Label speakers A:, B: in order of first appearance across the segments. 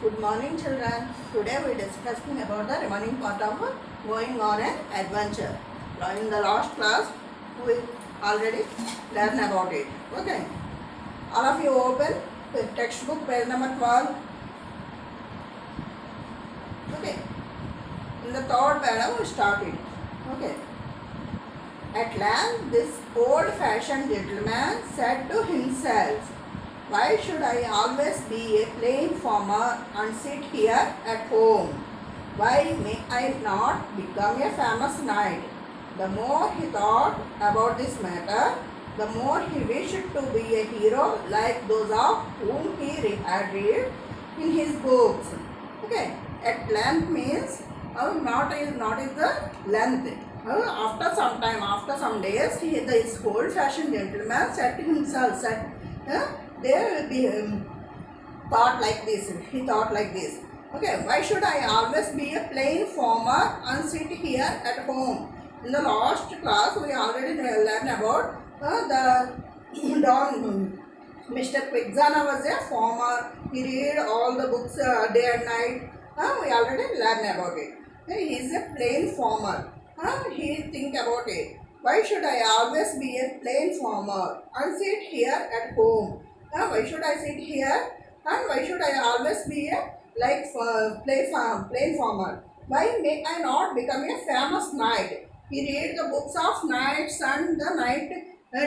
A: Good morning, children. Today we are discussing about the remaining part of going on an adventure. In the last class, we already learned about it. Okay. All of you open the textbook, page number 12. Okay. In the third panel, we started. Okay. At length, this old-fashioned gentleman said to himself, "Why should I always be a plain farmer and sit here at home? Why may I not become a famous knight?" The more he thought about this matter, the more he wished to be a hero like those of whom he had read in his books. Okay, at length means not is the length. After some time, after some days, this old-fashioned gentleman said to himself, there will be thought like this. He thought like this. Okay, why should I always be a plain farmer and sit here at home? In the last class, we already learned about the Don. Mr. Quixana was a farmer. He read all the books day and night. We already learned about it. He is a plain farmer. He think about it. Why should I always be a plain farmer and sit here at home? Why should I sit here? And why should I always be a plain farmer? Why may I not become a famous knight? He read the books of knights and the knight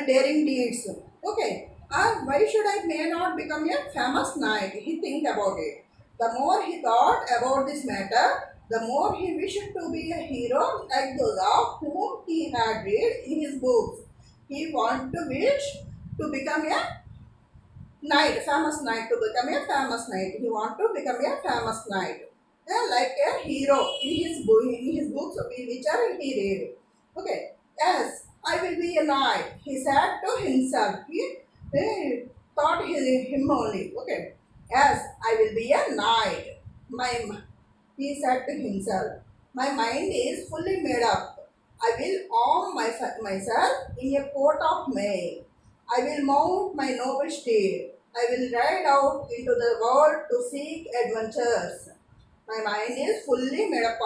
A: daring deeds. Okay. Why should I may not become a famous knight? He think about it. The more he thought about this matter, the more he wished to be a hero like those of whom he had read in his books. He wanted to wish to become a knight, famous knight, to become a famous knight. He wanted to become a famous knight. Like a hero in his books which are he read. Okay. Yes, I will be a knight. He said to himself. He thought him only. Okay. Yes, I will be a knight. He said to himself, my mind is fully made up. I will arm myself in a coat of mail. I will mount my noble steed. I will ride out into the world to seek adventures. My mind is fully made up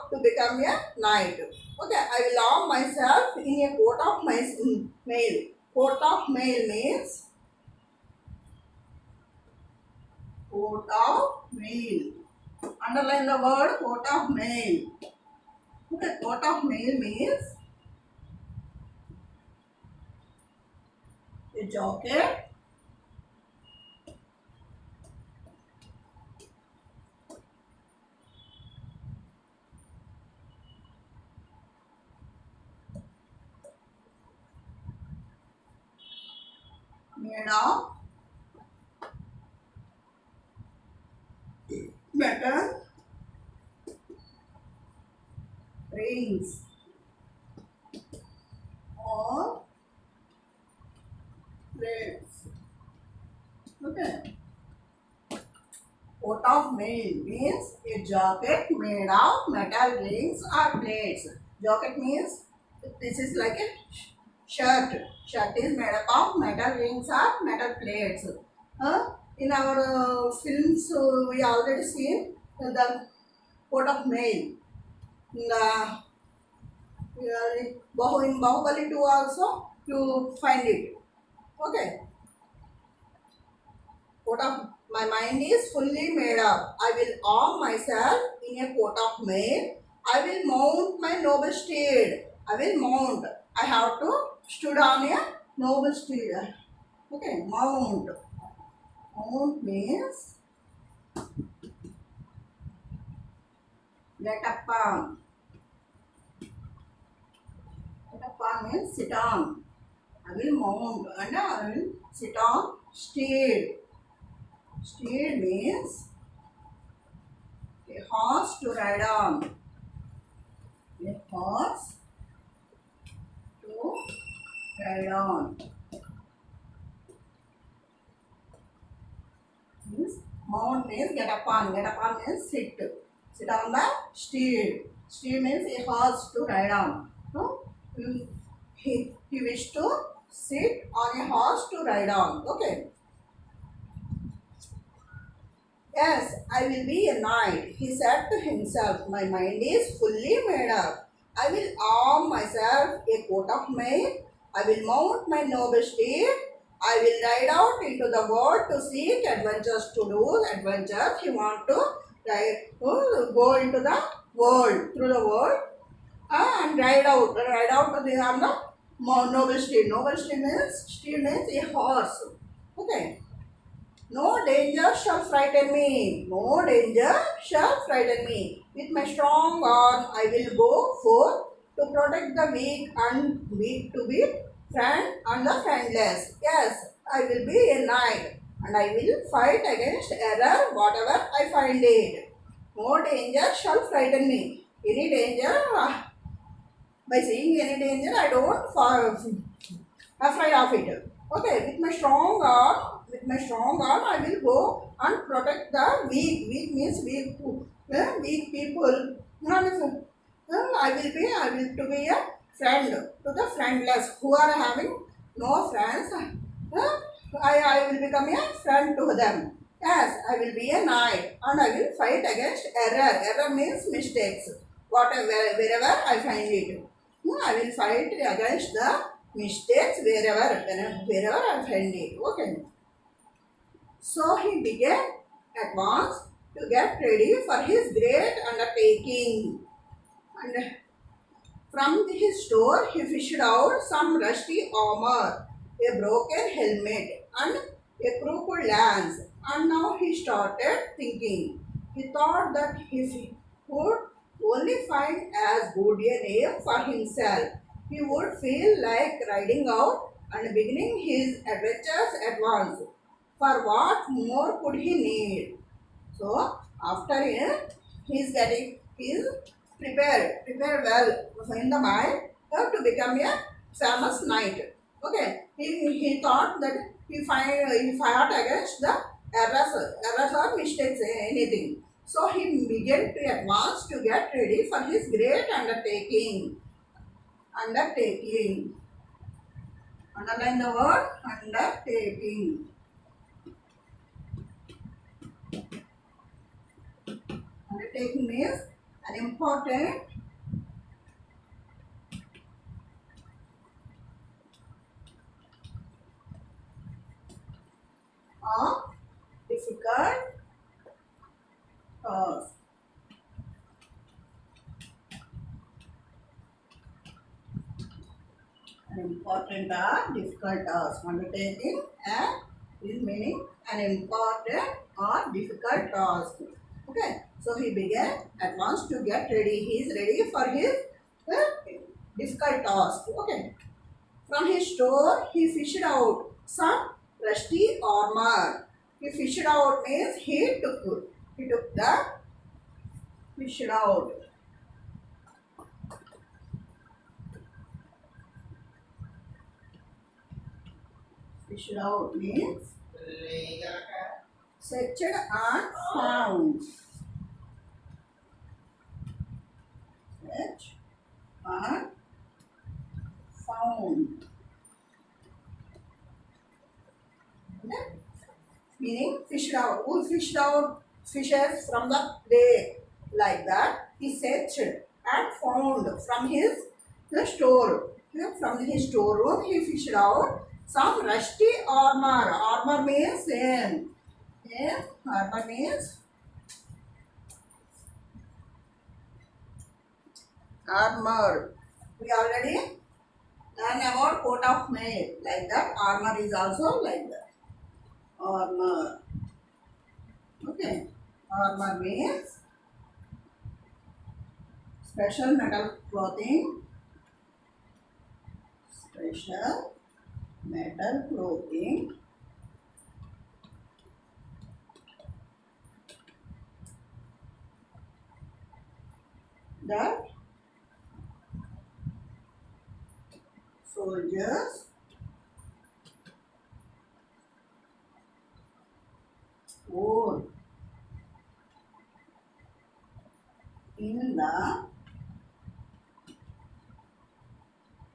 A: to become a knight. Okay, I will arm myself in a coat of mail. Coat of mail means coat of mail. Underline the word coat of mail. Okay, coat of mail means a jacket, made of metal rings or plates. Okay. Coat of mail means a jacket made of metal rings or plates. Jacket means this is like a shirt. Shirt is made up of metal rings or metal plates. In our films, we already seen the coat of mail. In Bahubali 2 also you find it. Okay. Coat of my mind is fully made up. I will arm myself in a coat of mail. I will mount my noble steed. I will mount. I have to stood on a noble steed. Okay, mount. Mount means get upon. Get upon means sit on. I will mount and I will sit on steed. Steed means a horse to ride on. A horse to ride on. Means mount means get upon. Get upon means sit. Sit on the steed. Steed means a horse to ride on. So, he wished to sit on a horse to ride on. Okay. Yes, I will be a knight, he said to himself. My mind is fully made up. I will arm myself a coat of mail. I will mount my noble steed. I will ride out into the world to seek adventures, to do adventures. He want to go into the world, through the world, and ride out to the on the noble steed. Steed means a horse. Okay. No danger shall frighten me. No danger shall frighten me. With my strong arm, I will go forth to protect the weak and weak to be friend and the friendless. Yes, I will be a knight and I will fight against error, whatever I find it. No danger shall frighten me. Any danger, by seeing any danger, I don't fall afraid of it. Okay, with my strong arm, I will go and protect the weak. Weak means weak, weak people. And I will to be a friend to the friendless who are having no friends. I will become a friend to them. Yes, I will be a knight and I will fight against error. Error means mistakes. Whatever, wherever I find it. I will fight against the mistakes wherever I find it. Okay. So he began at once to get ready for his great undertaking. And from his store he fished out some rusty armor, a broken helmet, and a crooked lance. And now he started thinking. He thought that if he could only find as good a name for himself, he would feel like riding out and beginning his adventures at once. For what more could he need? So after it, he's prepared well in the mind to become a famous knight. Okay, he thought that he fought against the errors or mistakes anything. So he began to advance to get ready for his great undertaking. Undertaking. Underline the word undertaking. Undertaking means an important or difficult task. An important or difficult task. Undertaking and is meaning an important or difficult task. Okay, so he began at once to get ready. He is ready for his difficult task. Okay, from his store he fished out some rusty armor. He fished out means he took the fished out. Fished out means searched and found. Search and found. Okay? Meaning fished out. Who fished out fishes from the lake like that? He searched and found from his store. From his storeroom, he fished out some rusty armor. Armor means same. Yeah, armor means armor. We already learned about coat of mail. Like that, armor is also like that. Armor. Okay. Armor means special metal clothing. Special metal clothing that soldiers wore in the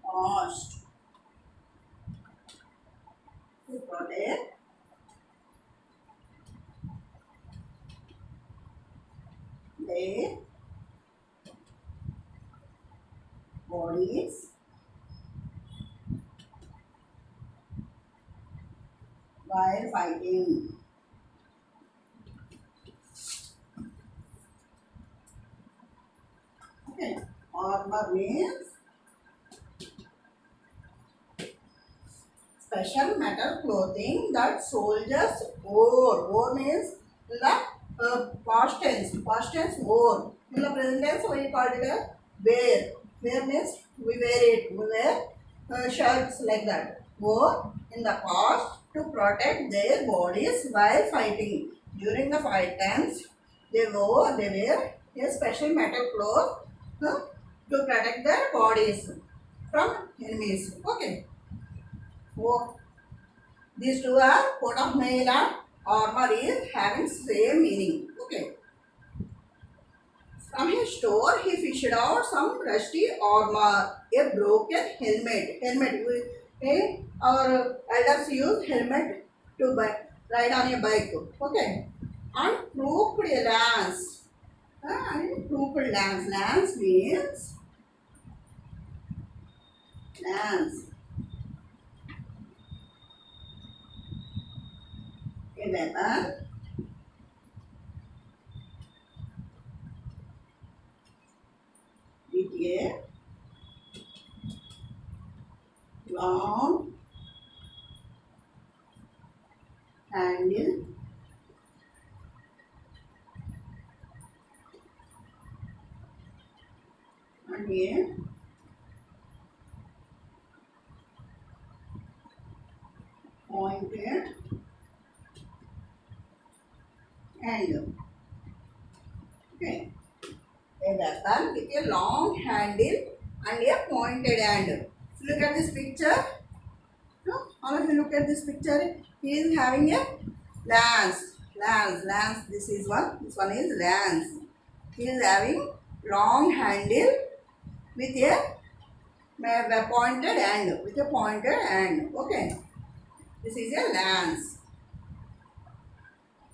A: past to protect their bodies while fighting. Okay. Armor means special metal clothing that soldiers wore. Wore means in the past tense. Past tense wore. In the present tense we called it a wear. Wear means we wear it. We wear shirts like that. Wore in the past to protect their bodies while fighting. During the fight times, they wear a special metal cloth to protect their bodies from enemies. Okay. Oh, these two are coat of mail and armor is having same meaning. Okay. From his store, he fished out some rusty armor, a broken helmet. Helmet. Our elders use helmet to ride on a bike. Okay. And crooked lance. And crooked lance. Lance means lance. A weapon with a long handle and a pointed end. Okay. A weapon with a long handle and a pointed end. Look at this picture. No? All of you look at this picture. He is having a lance. Lance. This is one. This one is lance. He is having long handle with a pointed end. With a pointed end. Okay. This is a lance.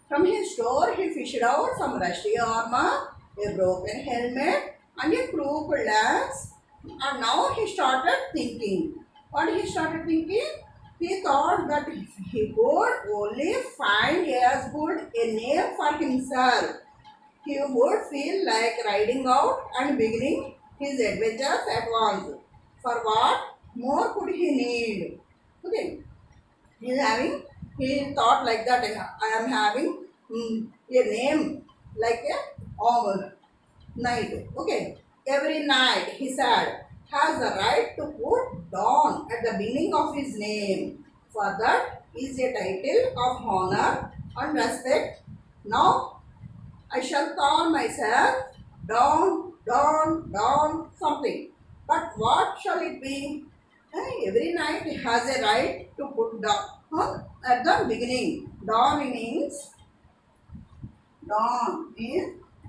A: From his store, he fished out some rusty armor, a broken helmet, and a crooked lance. And now he started thinking. What he started thinking? He thought that if he could only find as good a name for himself, he would feel like riding out and beginning his adventures at once. For what more could he need? Okay. He thought like that, I am having a name like a night. Okay. Every night, he said, has the right to put dawn at the beginning of his name. For that is a title of honor and respect. Now I shall call myself Dawn, something. But what shall it be? Every night has a right to put dawn at the beginning. Dawn means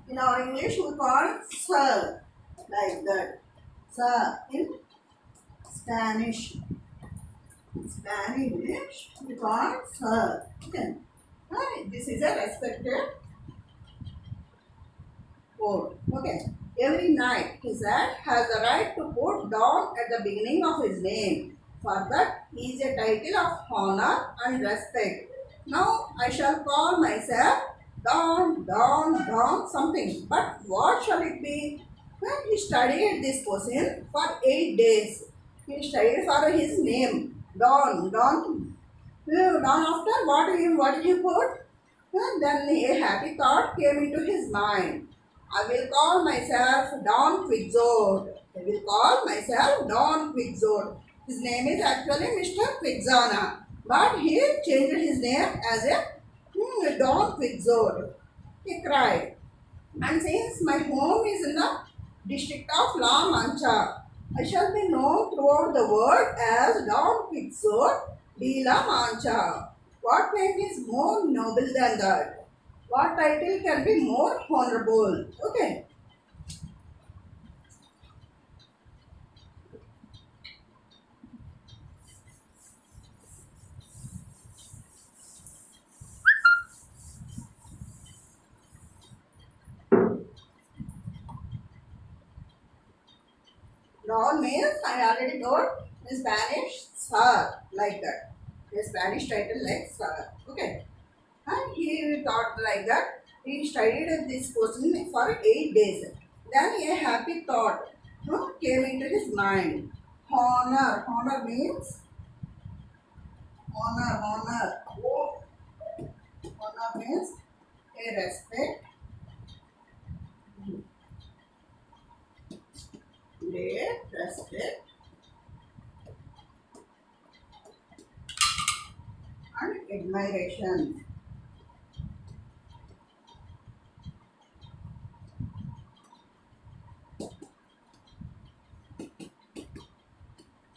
A: in our English we call it sir, like that. Sir in Spanish. Spanish we call it sir. Okay. This is a respected word. Okay. Every night, he said, has the right to put down at the beginning of his name. For that is a title of honor and respect. Now I shall call myself Dawn, something. But what shall it be? Well, he studied this question for 8 days. He studied for his name. Dawn. Dawn after what did he put? Well, then a happy thought came into his mind. I will call myself Don Quixote. I will call myself Don Quixote. His name is actually Mr. Quixana, but he changed his name as a Don Quixote. He cried. And since my home is in the district of La Mancha, I shall be known throughout the world as Don Quixote de La Mancha. What name is more noble than that? What title can be more honorable? Okay. Don means I already told in Spanish sir, like that. A Spanish title like sir. Okay. And he thought like that. He studied this question for 8 days. Then a happy thought came into his mind. Honor. Honor means honor. Honor. Honor means a respect, great respect, and admiration.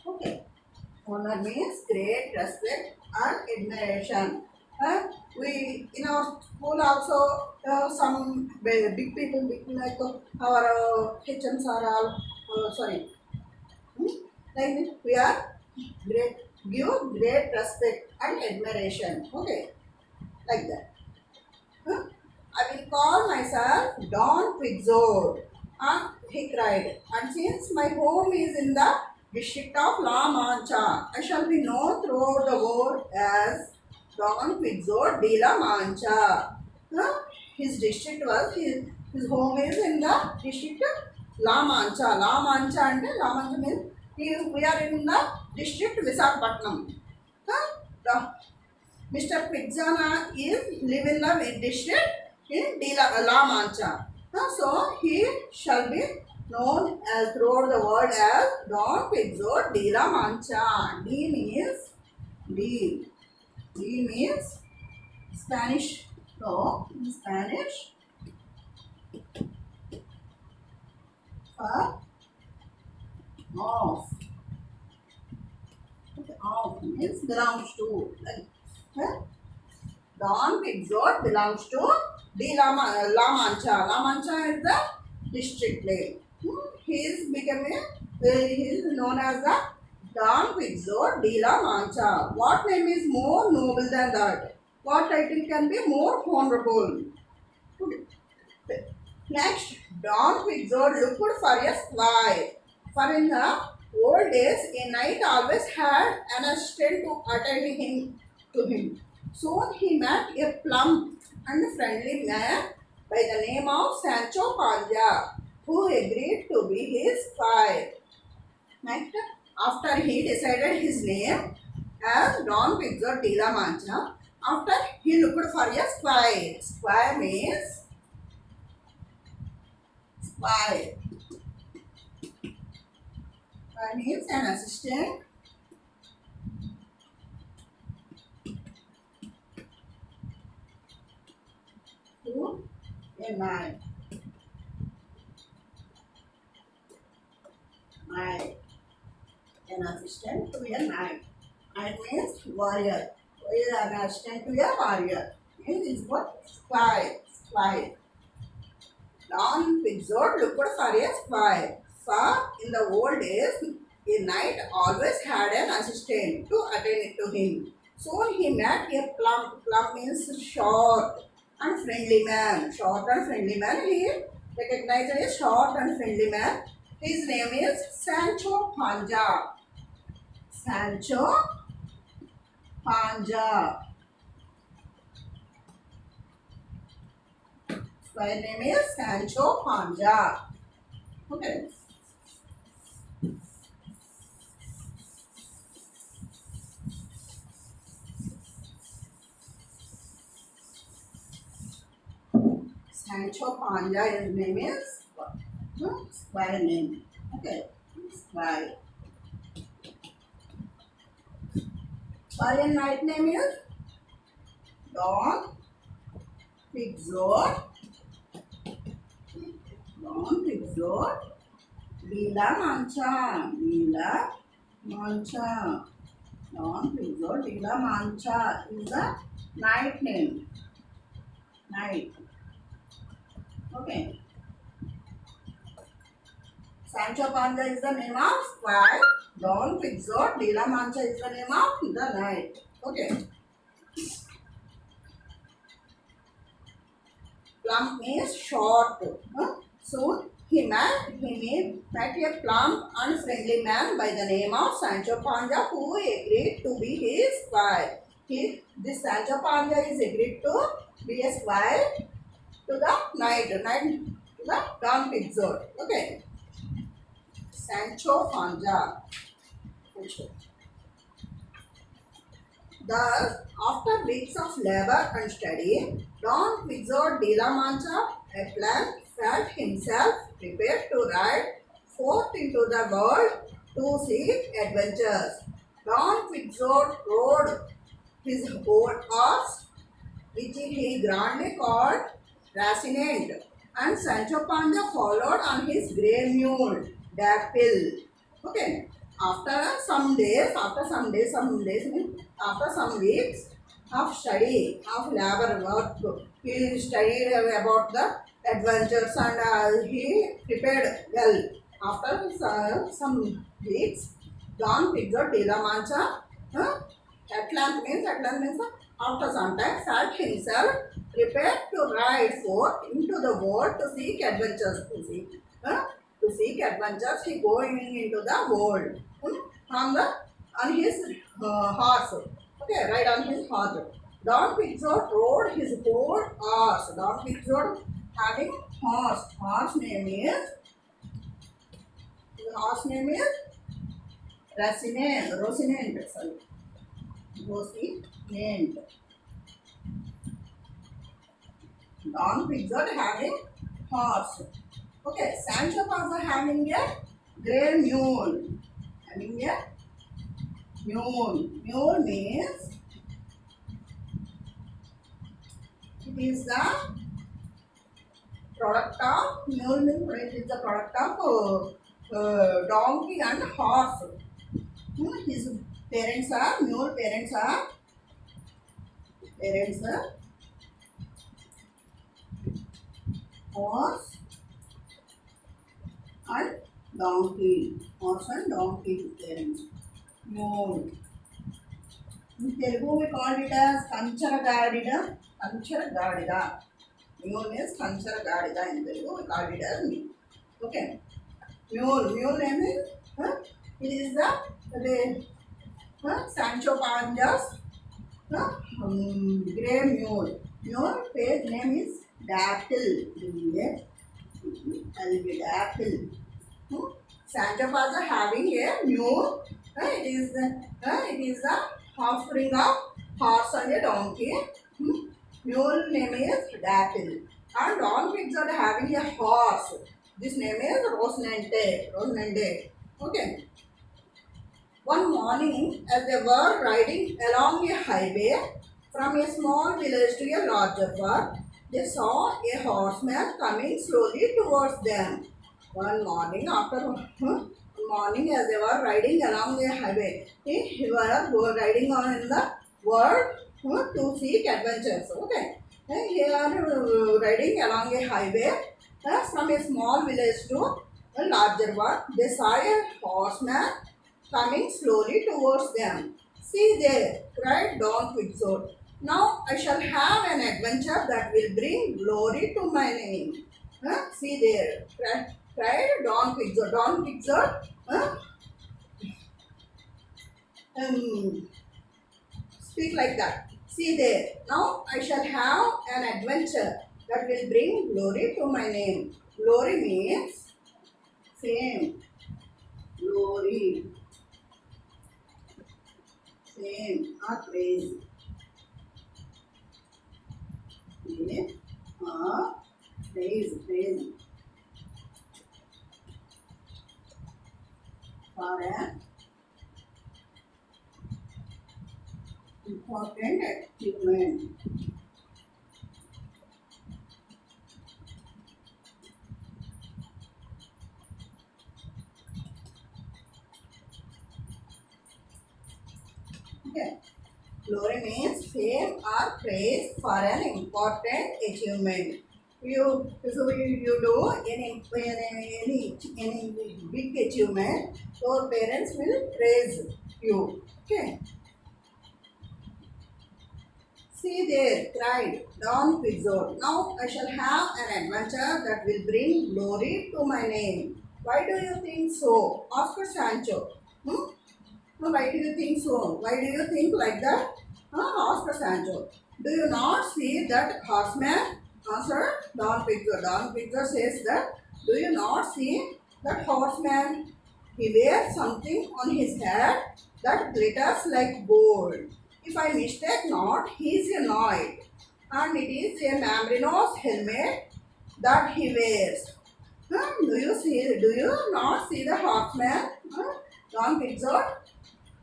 A: Okay. Honor means great respect and admiration. We in our school also some big people, big like our HMs are all sorry. Like this, we are great, give great respect and admiration. Okay, like that. Huh? I will call myself Don Quixote. He cried. And since my home is in the district of La Mancha, I shall be known throughout the world as Don Quixote de La Mancha. Huh? His district was, his home is in the district of La Mancha. La Mancha and La Mancha means we are in the district Visakhapatnam. Huh? Mr. Quixana is live in the district in La Mancha. So he shall be known as throughout the world as Don Quixote de la Mancha. D. D means Spanish. So in Spanish for of. Okay, of means belongs to. Like, Don Quixote belongs to La Mancha. La Mancha is the district name. He is known as the Don Quixote de La Mancha. What name is more noble than that? What title can be more honorable? Next, Don Quixote looked for a spy. For in the old days, a knight always had an assistant to attend to him. Soon he met a plump and friendly man by the name of Sancho Panza, who agreed to be his spy. Next, after he decided his name as Don Quixote de la Mancha, after he looked for a spy. Spy means spy. Spy means an assistant to a man. Knight. An assistant to a knight. Knight means warrior. An assistant to a warrior. Means is what? Spy. Spy. Don Quixote looked for a spy. For in the old days, a knight always had an assistant to attend to him. Soon he met a plump. Plump means short and friendly man. Short and friendly man. He recognized a short and friendly man. His name is Sancho Panza. Sancho Panza. Spy name is Sancho Panza. Okay. Sancho Panza, his name is spy name. Okay. Spy. Spy and knight name is Don Quixote. Don Quixote de la Mancha. De la Mancha. Don Quixote de la Mancha is the knight name. Knight. Okay. Sancho Panza is the name of spy. Don Quixote de la Mancha is the name of the knight. Okay. Plump means short. Soon met a plump and friendly man by the name of Sancho Panza who agreed to be his squire. This Sancho Panza is agreed to be a squire to the to the Don Quixote. Okay. Sancho Panza. Thus, after weeks of labor and study, Don Quixote de la Mancha at length felt himself prepared to ride forth into the world to seek adventures. Don Quixote rode his old horse, which he grandly called Rocinante, and Sancho Panza followed on his grey mule, Dapple. Okay. After some weeks of study, of labor work, he studied about the adventures and he prepared well. After some weeks, Don Quixote de la Mancha, at length means after some time, felt himself prepared to ride forth into the world to seek adventures. To seek adventures, he going into the world on his horse. Okay, ride on his horse. Don Quixote rode his old horse. Don Quixote having horse. Horse name is Rocinante. Sorry, Rocinante. Don Quixote having horse. Okay, Sancho Panza having a grey mule. Having a mule. Mule means it is the product of mule means it is the product of donkey and horse. His parents are mule parents are horse and donkey. Horse and donkey parents. Mule. In Telugu we call it as Kanchara Gadida. Mule means Kanchara Gadida in Telugu. We call it as mule. Okay. Mule name is it is the Sancho Panza's grey mule. Mule page name is Dapple. Dapple. Sancho Panza having a mule. It is the offspring of horse and a donkey. Mule name is Dapple. And Don Quixote having a horse. This name is Rocinante. Okay. One morning, as they were riding along a highway from a small village to a larger one, they saw a horseman coming slowly towards them. One morning, as they were riding along the highway, they were riding on in the world to seek adventures. Okay, they are riding along a highway from a small village to a larger one. They saw a horseman coming slowly towards them. See there, cried Don Quixote. Now I shall have an adventure that will bring glory to my name. See there, cried Don Quixote. Don Quixote speak like that. See there, now I shall have an adventure that will bring glory to my name. Glory means fame. Glory. Fame or praise. Fame or praise. For an important achievement. Okay. Glory means fame or praise for an important achievement. If you do any big achievement, your parents will praise you. Okay. See there, cried Don Quixote. Now I shall have an adventure that will bring glory to my name. Why do you think so? Asked Sancho. Hmm? No, why do you think so? Why do you think like that? Asked Sancho. Do you not see that horseman? Answered Don Quixote. Don Quixote says that, do you not see that horseman? He wears something on his head that glitters like gold. If I mistake not, he is a knight, and it is a Mambrino's helmet that he wears. Do you see? Do you not see the horseman? Don Quixote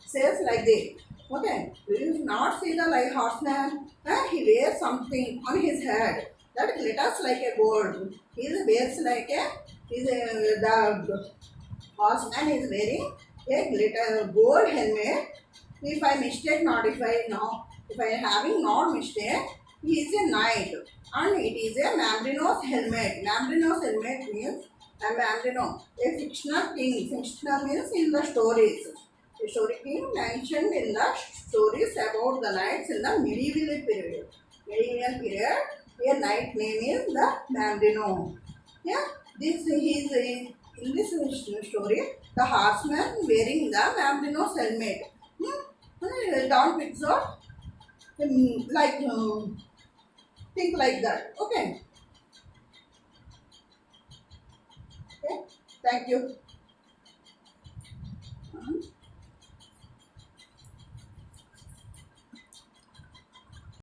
A: says like this. Okay, do you not see the like horseman? He wears something on his head that glitters like a gold. He wears like a the horseman is wearing a glitter gold helmet. If I mistake not, if I having not mistake, he is a knight, and it is a Mambrino's helmet. Mambrino's helmet means a Mambrino, a fictional king. Fictional means in the stories. A story king mentioned in the stories about the knights in the medieval period. Medieval period, a knight name is the Mambrino. Yeah, this is in this story. The horseman wearing the Mambrino's helmet. Don Quixote, like think like that. Okay. Okay. Thank you.